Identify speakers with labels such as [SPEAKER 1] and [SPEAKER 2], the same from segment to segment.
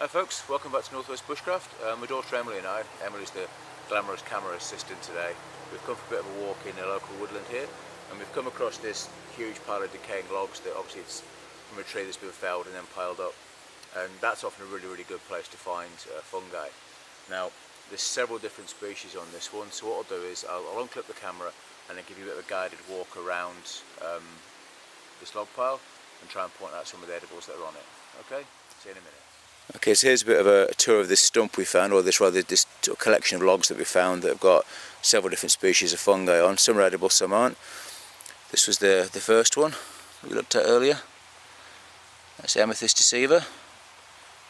[SPEAKER 1] folks, welcome back to Northwest Bushcraft. My daughter Emily and I, Emily's the glamorous camera assistant today. We've come for a bit of a walk in a local woodland here, and we've come across this huge pile of decaying logs that obviously it's from a tree that's been felled and then piled up, and that's often a really good place to find fungi. Now there's several different species on this one, so what I'll do is I'll unclip the camera and then give you a bit of a guided walk around this log pile and try and point out some of the edibles that are on it. Okay, see you in a minute. Okay, so here's a bit of a tour of this stump we found, or this sort of collection of logs that we found that have got several different species of fungi on. Some are edible, some aren't. This was the first one we looked at earlier. That's the amethyst deceiver.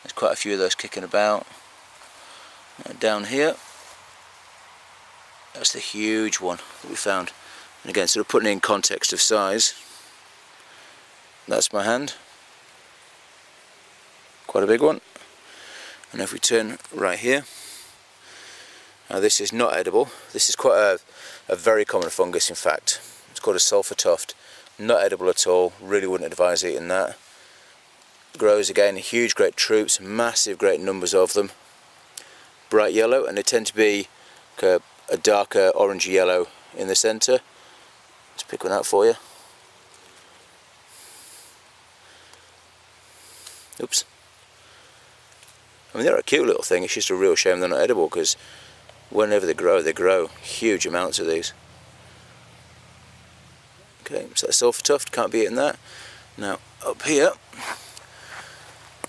[SPEAKER 1] There's quite a few of those kicking about. Down here, that's the huge one that we found. And again, sort of putting it in context of size, that's my hand. Quite a big one. And if we turn right here, now this is not edible. This is quite a very common fungus, in fact. It's called a sulphur tuft. Not edible at all. Really wouldn't advise eating that. Grows again in huge great troops, massive great numbers of them. Bright yellow, and they tend to be a darker orangey yellow in the centre. Let's pick one out for you. Oops. I mean, they're a cute little thing. It's just a real shame they're not edible, because whenever they grow huge amounts of these. Okay, so that's sulphur tuft, can't be eating that. Now up here,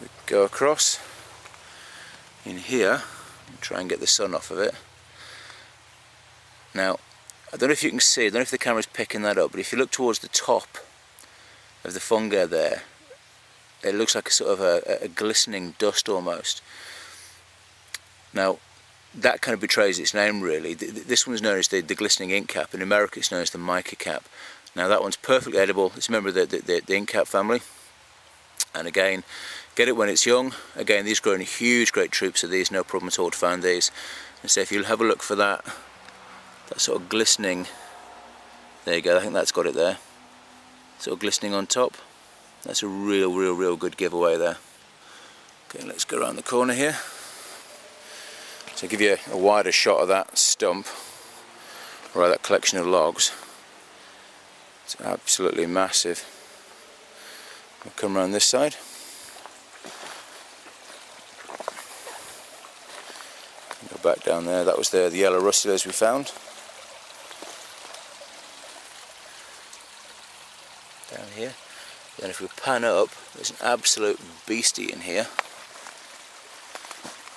[SPEAKER 1] we go across in here and try and get the sun off of it. Now, I don't know if you can see, I don't know if the camera's picking that up, but if you look towards the top of the fungi there, it looks like a sort of a glistening dust almost. Now that kind of betrays its name really. This one's known as the glistening ink cap. In America it's known as the mica cap. Now that one's perfectly edible. It's a member of the ink cap family, and again, get it when it's young. Again, these grow in huge great troops of these, no problem at all to find these. And so if you'll have a look for that sort of glistening, there you go, I think that's got it there, sort of glistening on top. That's a real good giveaway there. Okay, let's go around the corner here. So I'll give you a wider shot of that stump, or that collection of logs. It's absolutely massive. I'll come around this side. Go back down there. That was the yellow russulas we found. Down here. Then if we pan up, there's an absolute beastie in here.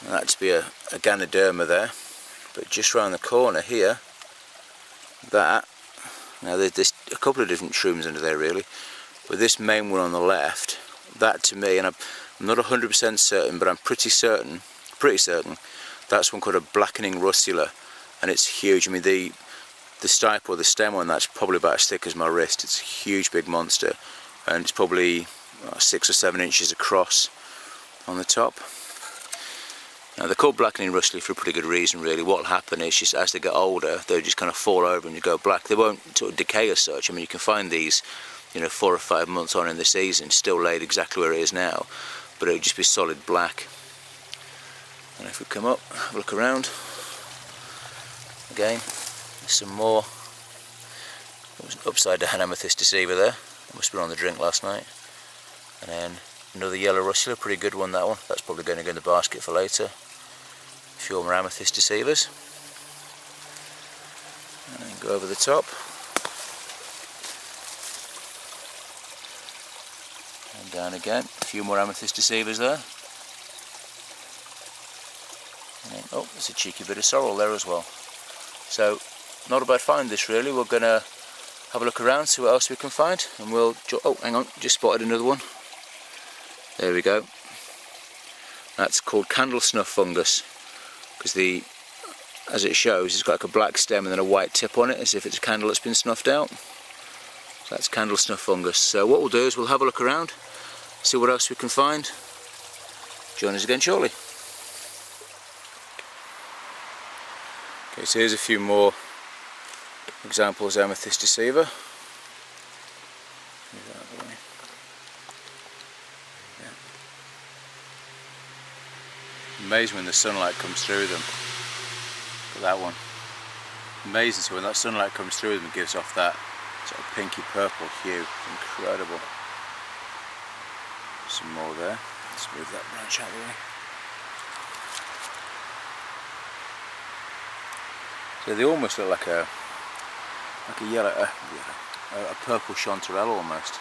[SPEAKER 1] And that'd be a ganoderma there. But just round the corner here, now there's a couple of different shrooms under there really, but this main one on the left, that to me, and I'm not 100% certain, but I'm pretty certain, that's one called a blackening russula, and it's huge. I mean the stipe or the stem on that's probably about as thick as my wrist. It's a huge big monster. And it's probably 6 or 7 inches across on the top. Now they're called blackening russula for a pretty good reason really. What will happen is just as they get older, they'll just kind of fall over and you go black. They won't sort of decay as such. I mean, you can find these, 4 or 5 months on in the season, still laid exactly where it is now, but it'll just be solid black. And if we come up, have a look around, again, there's some more. There was an upside down amethyst deceiver there. Must have been on the drink last night. And then another yellow russula, pretty good one that one. That's probably going to go in the basket for later. A few more amethyst deceivers. And then go over the top. And down again. A few more amethyst deceivers there. And then, oh, there's a cheeky bit of sorrel there as well. So, not a bad find this really. We're going to have a look around, see what else we can find, and we'll... Oh, hang on, just spotted another one. There we go. That's called candle snuff fungus, because as it shows, it's got like a black stem and then a white tip on it, as if it's a candle that's been snuffed out. So that's candle snuff fungus. So what we'll do is we'll have a look around, see what else we can find. Join us again shortly. Okay, so here's a few more examples of amethyst deceiver. Amazing when the sunlight comes through them. Look at that one. Amazing, so when that sunlight comes through them, it gives off that sort of pinky purple hue. Incredible. Some more there. Let's move that branch out of the way. So they almost look like a yellow, a purple chanterelle almost.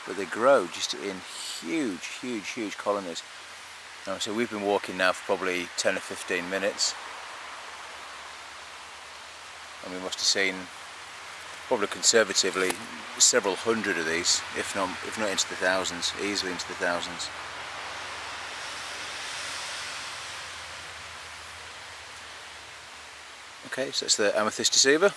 [SPEAKER 1] But they grow just in huge colonies. So we've been walking now for probably 10 or 15 minutes. And we must have seen, probably conservatively, several hundred of these, if not into the thousands, easily into the thousands. Okay, so that's the amethyst deceiver.